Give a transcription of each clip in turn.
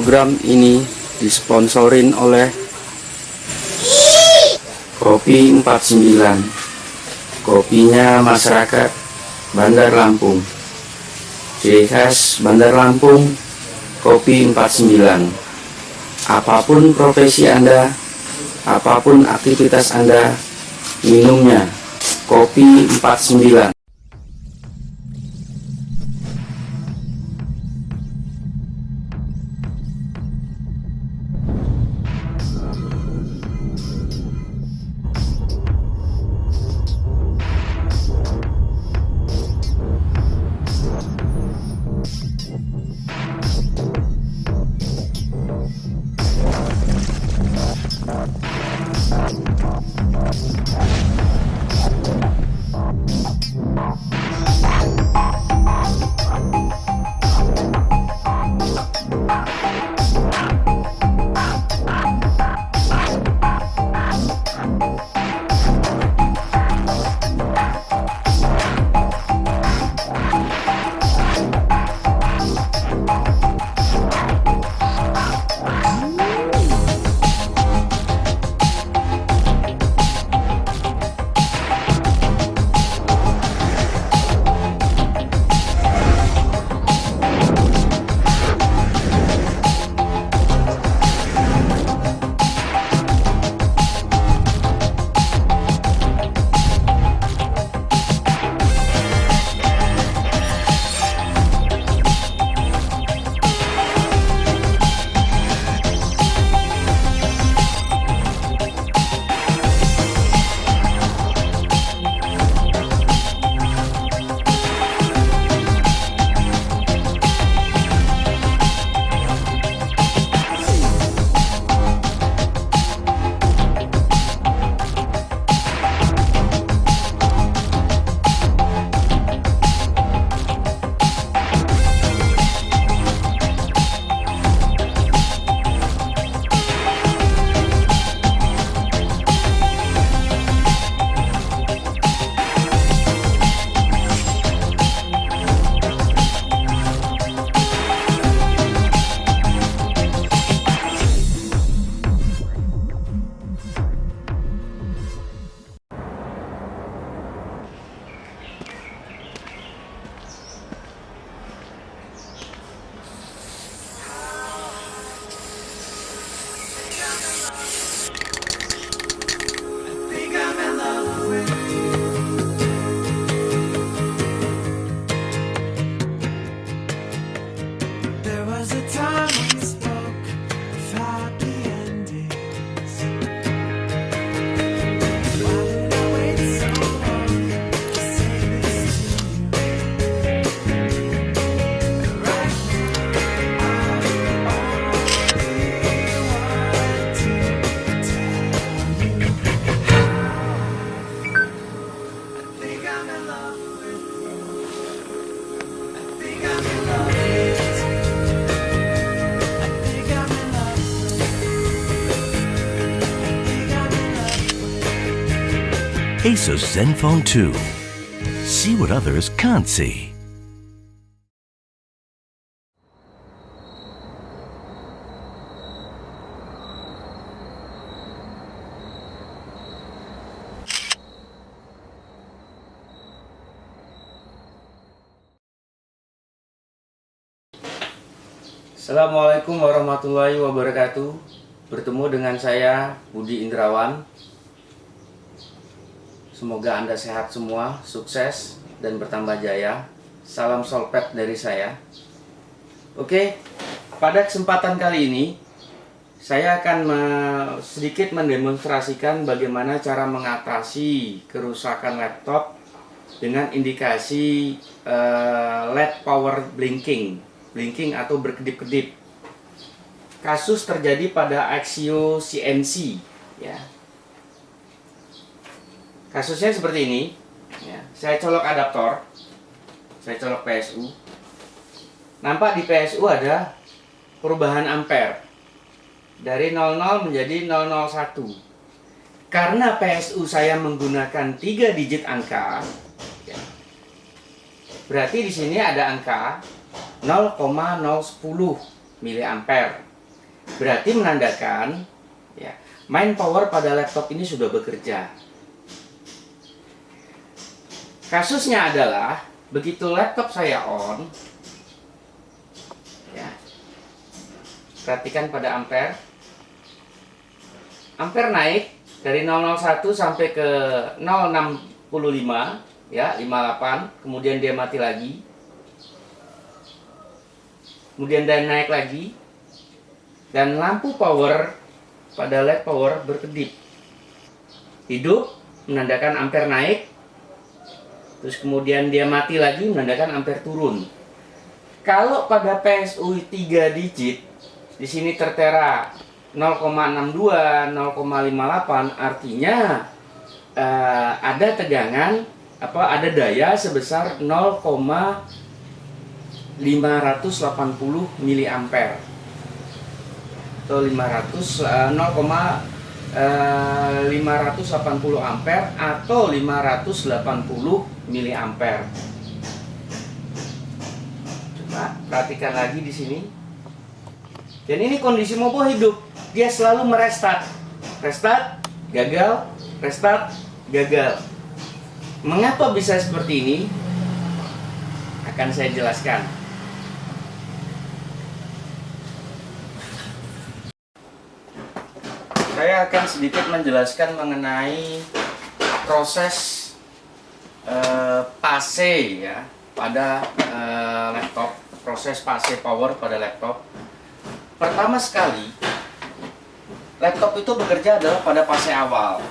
Program ini disponsorin oleh Kopi 49, kopinya masyarakat Bandar Lampung. Ciri khas Bandar Lampung, Kopi 49. Apapun profesi Anda, apapun aktivitas Anda, minumnya Kopi 49. Asus Zenfone 2. See what others can't see. Assalamualaikum warahmatullahi wabarakatuh. Bertemu dengan saya Budi Indrawan. Semoga Anda sehat semua, sukses, dan bertambah jaya. Salam solpet dari saya. Oke, pada kesempatan kali ini saya akan sedikit mendemonstrasikan bagaimana cara mengatasi kerusakan laptop dengan indikasi LED power blinking atau berkedip-kedip. Kasus terjadi pada Axio CNC, ya. Kasusnya seperti ini, ya. Saya colok adaptor, saya colok PSU. Nampak di PSU ada perubahan ampere dari 00 menjadi 001. Karena PSU saya menggunakan 3 digit angka, ya, berarti di sini ada angka 0,010 miliampere. Berarti menandakan ya, main power pada laptop ini sudah bekerja. Kasusnya adalah begitu laptop saya on, ya, perhatikan pada ampere. Ampere naik dari 001 sampai ke 065, ya, 58, kemudian dia mati lagi. Kemudian dia naik lagi. Dan lampu power pada LED power berkedip. Hidup menandakan ampere naik. Terus kemudian dia mati lagi menandakan ampere turun. Kalau pada PSU 3 digit, di sini tertera 0,62, 0,58, artinya ada tegangan ada daya sebesar 0,580 miliampere atau 580 ampere atau 580 miliampere. Coba perhatikan lagi di sini. Dan ini kondisi Mobo hidup. Dia selalu merestart. Restart, gagal, restart, gagal. Mengapa bisa seperti ini? Akan saya jelaskan. Saya akan sedikit menjelaskan mengenai proses PASE ya pada laptop, proses PASE power pada laptop. Pertama sekali, laptop itu bekerja adalah pada fase awal.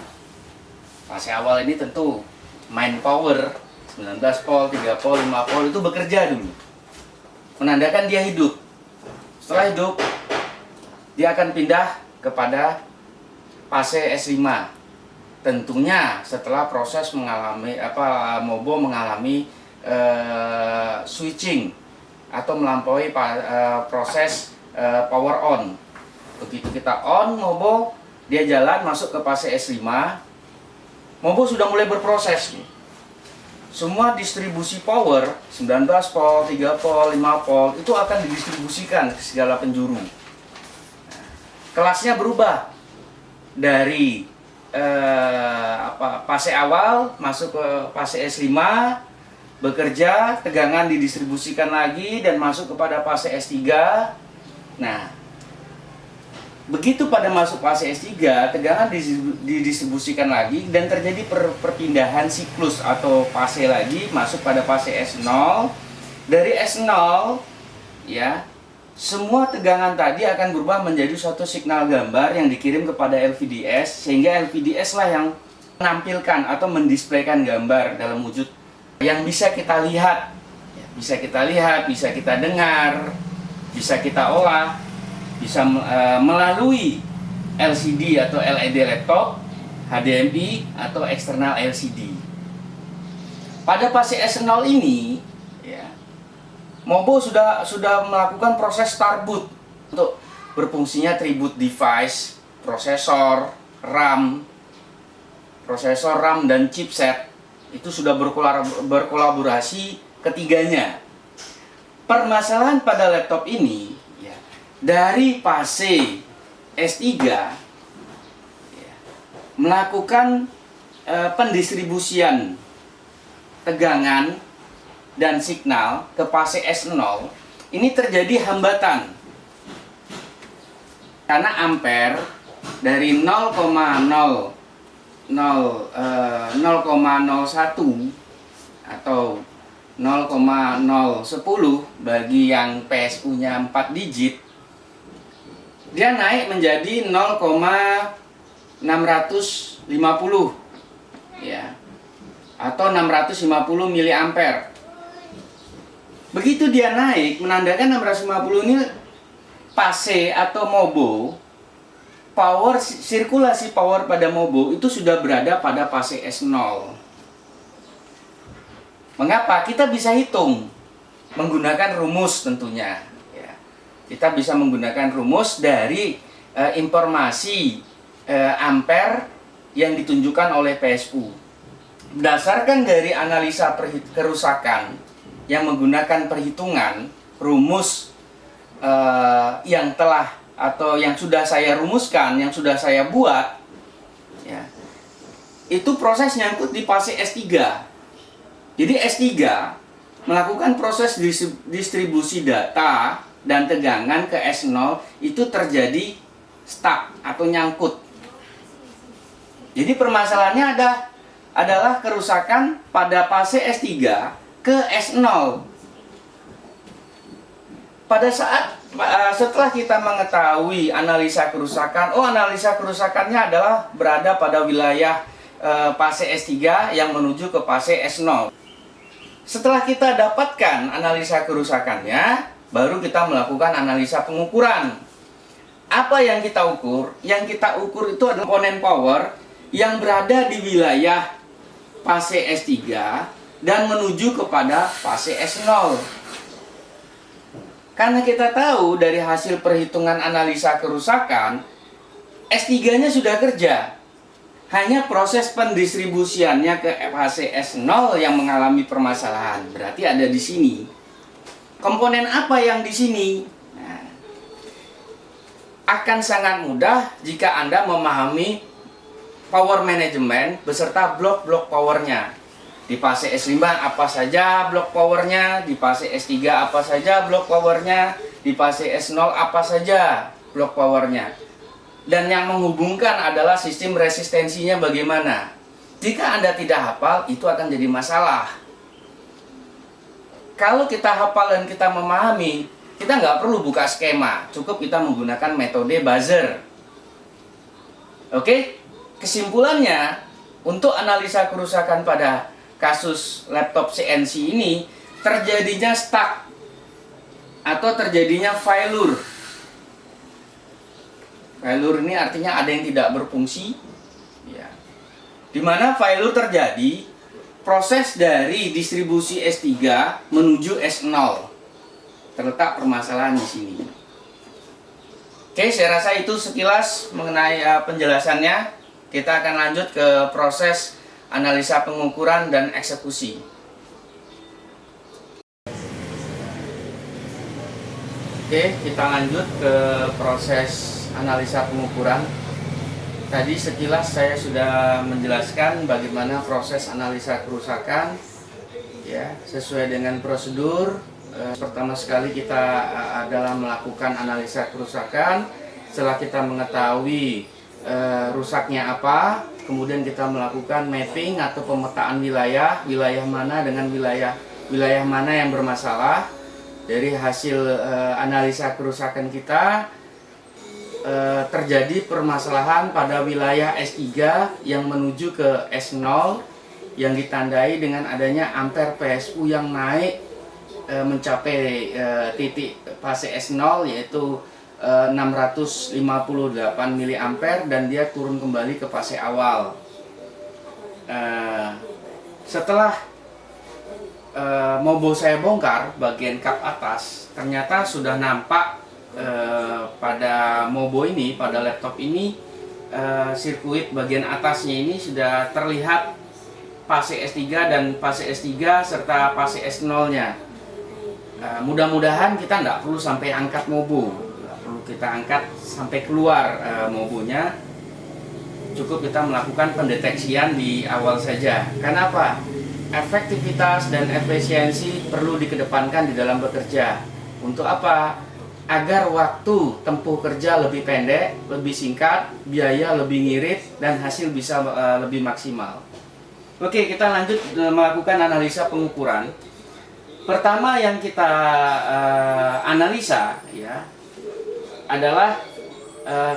Fase awal ini tentu main power 19 volt, 3 volt, 5 volt itu bekerja dulu. Menandakan dia hidup. Setelah hidup, dia akan pindah kepada fase S5. Tentunya setelah proses Mobo mengalami switching atau melampaui proses power on. Begitu kita on Mobo, dia jalan masuk ke fase S5. Mobo sudah mulai berproses nih. Semua distribusi power 19 volt, 3 volt, 5 volt itu akan didistribusikan ke segala penjuru. Kelasnya berubah dari fase awal masuk ke fase S5, bekerja, tegangan didistribusikan lagi dan masuk kepada fase S3. Nah, begitu pada masuk fase S3, tegangan didistribusikan lagi dan terjadi perpindahan siklus atau fase lagi masuk pada fase S0. Dari S0 ya, semua tegangan tadi akan berubah menjadi suatu signal gambar yang dikirim kepada LVDS, sehingga LVDS lah yang menampilkan atau mendisplaykan gambar dalam wujud yang bisa kita lihat, bisa kita dengar, bisa kita olah, bisa melalui LCD atau LED laptop, HDMI atau eksternal LCD. Pada fase S0 ini, ya, Mobo sudah melakukan proses start boot untuk berfungsinya tribute device, prosesor, RAM dan chipset itu sudah berkolaborasi ketiganya. Permasalahan pada laptop ini ya, dari fase S3 ya, melakukan pendistribusian tegangan dan signal ke fase S0 ini terjadi hambatan karena ampere dari 0,01 atau 0,010 bagi yang PSU-nya 4 digit, dia naik menjadi 0,650 ya, atau 650 miliampere. Begitu dia naik, menandakan 650 ini fase atau Mobo, sirkulasi power pada Mobo itu sudah berada pada fase S0. Mengapa? Kita bisa hitung menggunakan rumus tentunya. Ya. Kita bisa menggunakan rumus dari informasi ampere yang ditunjukkan oleh PSU. Berdasarkan dari analisa kerusakan yang menggunakan perhitungan rumus yang telah atau yang sudah saya rumuskan, yang sudah saya buat, ya, itu proses nyangkut di fase S3. Jadi S3 melakukan proses distribusi data dan tegangan ke S0 itu terjadi stuck atau nyangkut. Jadi permasalahannya adalah kerusakan pada fase S3 ke S0. Pada saat setelah kita mengetahui analisa kerusakan, analisa kerusakannya adalah berada pada wilayah fase S3 yang menuju ke fase S0. Setelah kita dapatkan analisa kerusakannya, baru kita melakukan analisa pengukuran. Apa yang kita ukur? Yang kita ukur itu adalah komponen power yang berada di wilayah fase S3 dan menuju kepada fase S0. Karena kita tahu dari hasil perhitungan analisa kerusakan, S3-nya sudah kerja. Hanya proses pendistribusiannya ke fase S0 yang mengalami permasalahan. Berarti ada di sini. Komponen apa yang di sini? Nah, akan sangat mudah jika Anda memahami power management beserta blok-blok powernya. Di fase S5 apa saja blok powernya, di fase S3 apa saja blok powernya, di fase S0 apa saja blok powernya. Dan yang menghubungkan adalah sistem resistensinya bagaimana. Jika Anda tidak hafal, itu akan jadi masalah. Kalau kita hafal dan kita memahami, kita nggak perlu buka skema. Cukup kita menggunakan metode buzzer. Oke? Kesimpulannya, untuk analisa kerusakan pada kasus laptop CNC ini, terjadinya stuck atau terjadinya failure. Failure ini artinya ada yang tidak berfungsi, ya. Dimana failure terjadi proses dari distribusi S3 menuju S0. Terletak permasalahan di sini. Oke, saya rasa itu sekilas mengenai penjelasannya. Kita akan lanjut ke proses analisa pengukuran dan eksekusi. Oke, kita lanjut ke proses analisa pengukuran. Tadi sekilas saya sudah menjelaskan bagaimana proses analisa kerusakan, ya, sesuai dengan prosedur. Pertama sekali kita adalah melakukan analisa kerusakan. Setelah kita mengetahui rusaknya apa, kemudian kita melakukan mapping atau pemetaan wilayah mana dengan wilayah mana yang bermasalah. Dari hasil analisa kerusakan kita, terjadi permasalahan pada wilayah S3 yang menuju ke S0 yang ditandai dengan adanya ampere PSU yang naik mencapai titik fase S0 yaitu 658 mA dan dia turun kembali ke fase awal. Setelah mobo saya bongkar bagian kap atas, ternyata sudah nampak pada mobo ini, pada laptop ini, sirkuit bagian atasnya ini sudah terlihat fase S3 dan fase S3 serta fase S0 nya. Mudah-mudahan kita tidak perlu sampai angkat mobo, tidak perlu kita angkat sampai keluar mobonya. Cukup kita melakukan pendeteksian di awal saja. Kenapa? Efektivitas dan efisiensi perlu dikedepankan di dalam bekerja. Untuk apa? Agar waktu tempuh kerja lebih pendek, lebih singkat, biaya lebih ngirit, dan hasil bisa lebih maksimal. Oke, kita lanjut melakukan analisa pengukuran. Pertama yang kita analisa, ya, adalah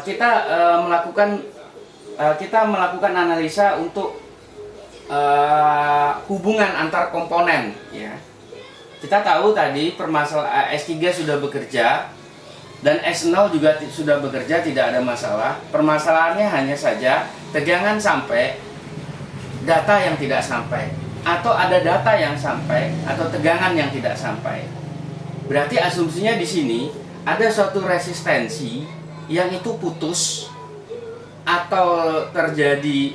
kita melakukan analisa untuk hubungan antar komponen, ya. Kita tahu tadi permasalahan S3 sudah bekerja dan S0 juga sudah bekerja, tidak ada masalah. Permasalahannya hanya saja tegangan sampai, data yang tidak sampai, atau ada data yang sampai atau tegangan yang tidak sampai. Berarti asumsinya di sini ada suatu resistensi yang itu putus atau terjadi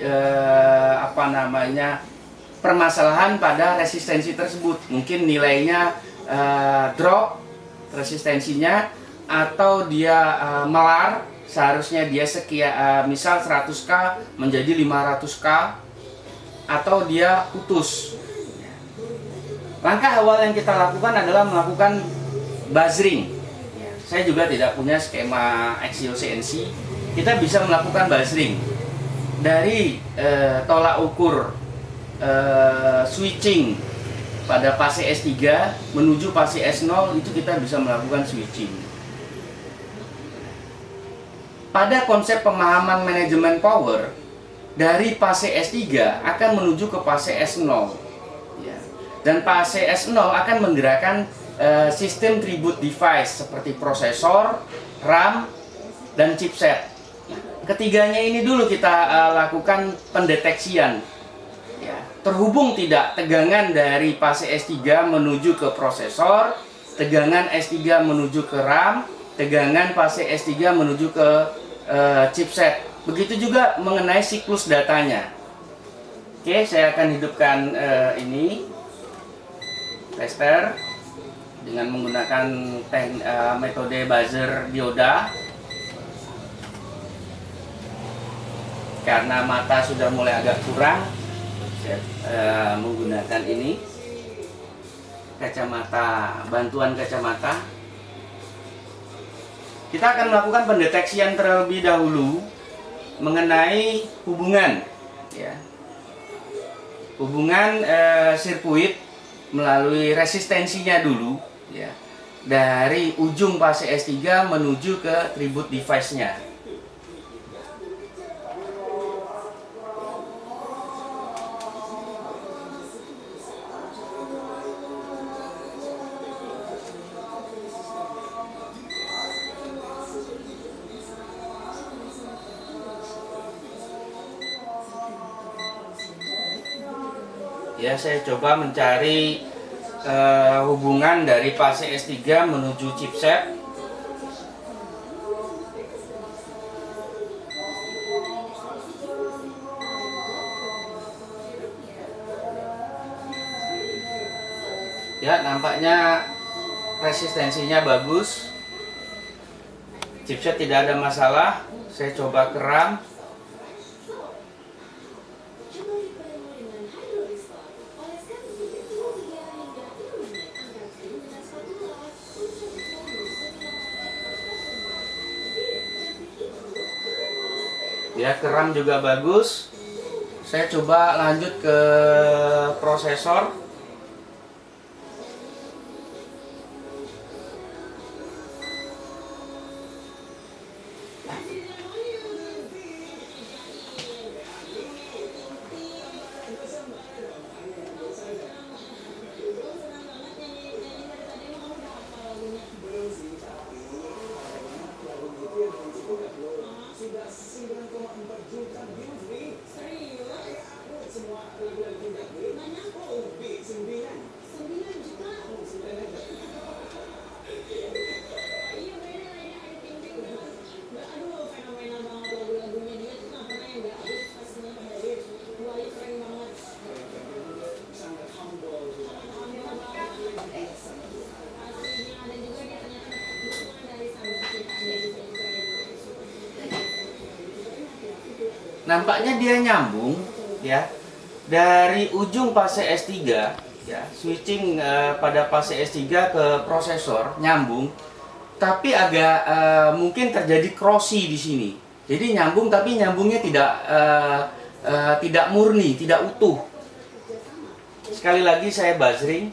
permasalahan pada resistensi tersebut. Mungkin nilainya drop resistensinya, atau dia melar, seharusnya dia misal 100k menjadi 500k, atau dia putus. Langkah awal yang kita lakukan adalah melakukan buzzering. Saya juga tidak punya skema Axio CNC. Kita bisa melakukan buzzering dari tolak ukur switching pada fase S3 menuju fase S0, itu kita bisa melakukan switching. Pada konsep pemahaman manajemen power, dari fase S3 akan menuju ke fase S0. Dan fase S0 akan menggerakkan sistem tribute device seperti prosesor, RAM, dan chipset. Ketiganya ini dulu kita lakukan pendeteksian. Terhubung tidak tegangan dari fase S3 menuju ke prosesor, tegangan S3 menuju ke RAM, tegangan fase S3 menuju ke chipset. Begitu juga mengenai siklus datanya. Oke, saya akan hidupkan ini tester dengan menggunakan metode buzzer dioda. Karena mata sudah mulai agak kurang, saya menggunakan ini kacamata, bantuan kacamata. Kita akan melakukan pendeteksian terlebih dahulu mengenai hubungan, hubungan sirkuit melalui resistensinya dulu, dari ujung fase S3 menuju ke tribute device-nya. Saya coba mencari hubungan dari fase S3 menuju chipset. Nampaknya resistensinya bagus, chipset tidak ada masalah. Saya coba ke RAM. Ke RAM juga bagus. Saya coba lanjut ke prosesor. Nampaknya dia nyambung, dari ujung fase S3, switching pada fase S3 ke prosesor nyambung, tapi agak mungkin terjadi crossy di sini. Jadi nyambung, tapi nyambungnya tidak murni, tidak utuh. Sekali lagi saya buzzering.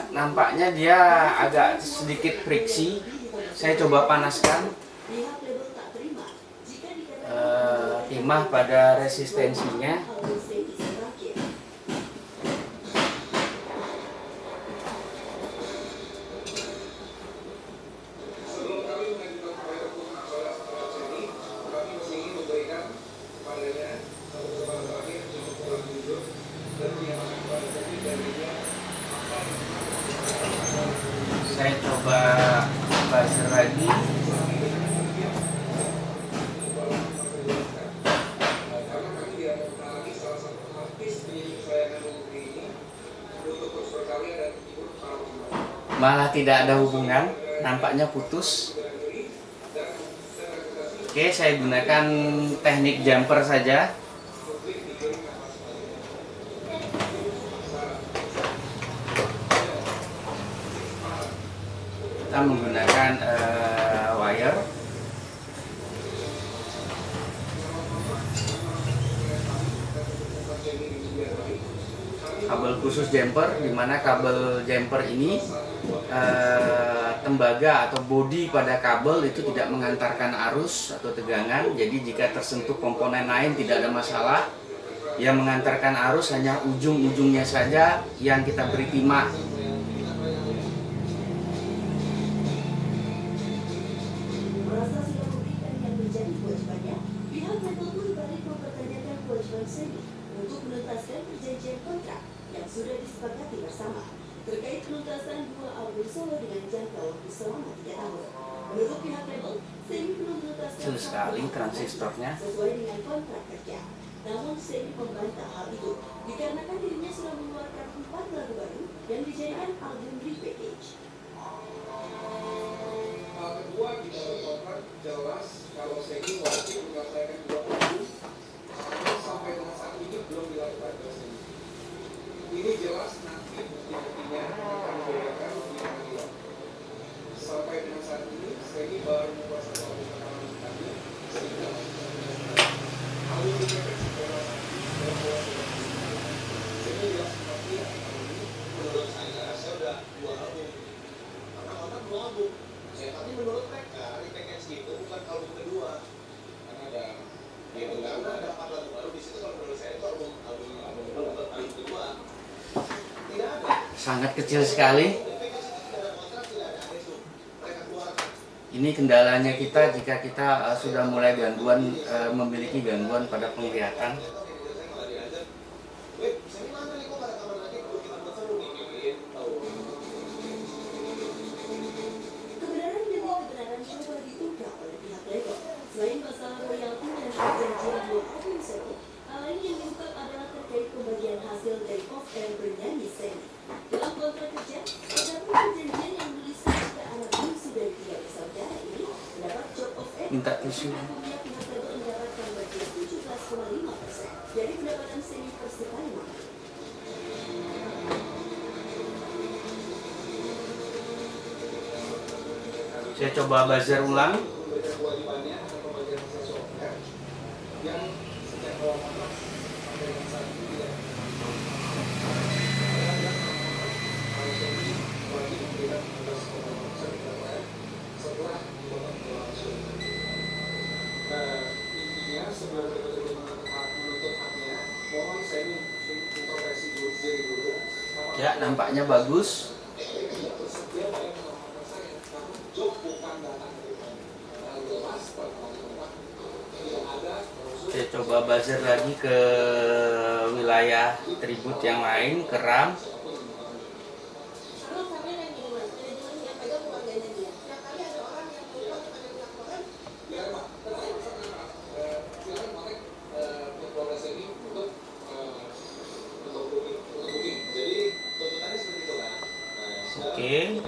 Nampaknya dia agak sedikit friksi. Saya coba panaskan timah pada resistensinya. Saya coba buzzer lagi. malah tidak ada hubungan, nampaknya putus. Oke, saya gunakan teknik jumper saja. Kita menggunakan wire. Kabel khusus jumper, di mana kabel jumper ini tembaga atau bodi pada kabel itu tidak mengantarkan arus atau tegangan. Jadi jika tersentuh komponen lain tidak ada masalah. Yang mengantarkan arus hanya ujung-ujungnya saja yang kita beri timah. Merasa sudah memberikan yang menjadi kewajibannya, pihak Apple pun balik mempertanyakan kewajiban Sony untuk menuntaskan perjanjian kontrak yang sudah disepakati bersama terkait penuntasan 2 album solo dengan jangka waktu selama 3 tahun. Menurut pihak label, Sony belum menuntaskan Kecil sekali transistornya. sesuai dengan kontrak kerja. Namun Sony membantah hal itu dikarenakan dirinya sudah mengeluarkan 4 lagu baru yang dijadikan album repackage. Kedua, di dalam kontrak jelas kalau Segi wajib menyelesaikan 2 album, sampai dengan saat ini belum dilakukan oleh Segi. Ini jelas nanti bukti-buktinya akan dibedakan di pengadilan. Sampai dengan saat ini Segi baru membuat satu album rekaman tadi, sehingga album ini Segi jelas seperti ini. Menurut saya sudah 2 album. Karena kontrak 2 album. Ya, tapi menurut mereka, repackage itu bukan album kedua. Karena ada 4 lagu baru di situ. Kalau menurut saya itu album kedua. Tidak ada. Sangat kecil sekali. Ini kendalanya kita jika kita sudah mulai gangguan, memiliki gangguan pada penglihatan. Kebenaran demi kebenaran coba diungkap oleh pihak label. Selain masalah royalti dan perjanjian 2 album solo, hal lain yang diungkap adalah terkait pembagian hasil dari off-air bernyanyi Seni. Dalam kontrak kerja, terdapat perjanjian yang menuliskan jika anak bungsu dari 3 bersaudara ini mendapat job off-air, Minta tisu. pihak label mendapatkan bagian 17,5% dari pendapatan Seni per sekali manggung. Saya coba buzzer ulang. Kewajibannya atau pembagian hasil software yang sejak awal kontrak sampai dengan saat ini tidak. Wajib memberikan 17,5% kepada setelah kontrak berlangsung. Intinya sebelum betul-betul menutup haknya, mohon saya introspeksi diri dulu. Ya, nampaknya bagus. Saya coba buzzer lagi ke wilayah tribut yang lain, ke RAM. Oke,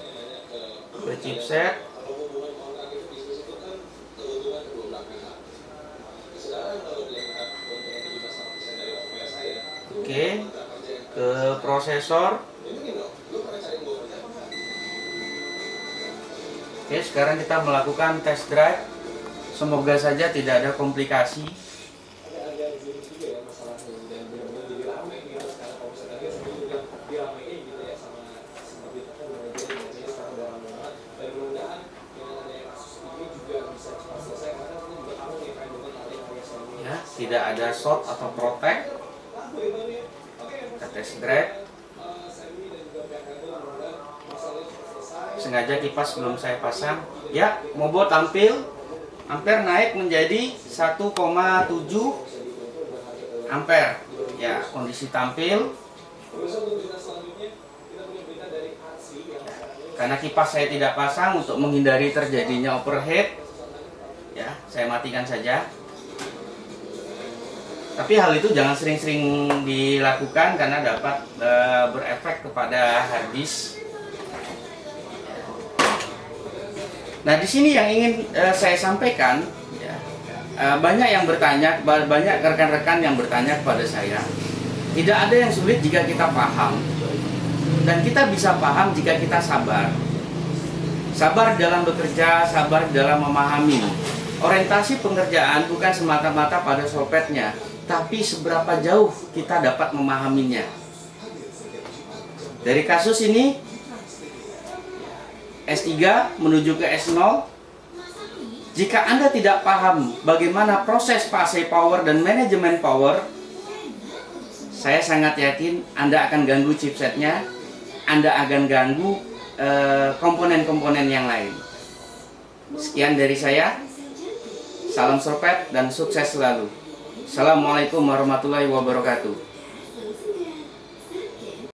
ke chipset. Oke, ke prosesor. Oke, sekarang kita melakukan test drive. Semoga saja tidak ada komplikasi. Ya, tidak ada short atau protect. Kita test drive. Sengaja kipas belum saya pasang. Ya, mobo tampil. Ampere naik menjadi 1,7 ampere. Ya, kondisi tampil. Karena kipas saya tidak pasang untuk menghindari terjadinya overheat, ya, saya matikan saja. Tapi hal itu jangan sering-sering dilakukan karena dapat berefek kepada hard disk. Nah, di sini yang ingin saya sampaikan, ya, banyak yang bertanya, banyak rekan-rekan yang bertanya kepada saya. Tidak ada yang sulit jika kita paham, dan kita bisa paham jika kita sabar. Sabar dalam bekerja, sabar dalam memahami. Orientasi pengerjaan bukan semata-mata pada solpetnya, tapi seberapa jauh kita dapat memahaminya. Dari kasus ini, S3 menuju ke S0, jika Anda tidak paham bagaimana proses fase power dan manajemen power, saya sangat yakin Anda akan ganggu chipsetnya, Anda akan ganggu komponen-komponen yang lain. Sekian dari saya, salam solpet dan sukses selalu. Assalamualaikum warahmatullahi wabarakatuh.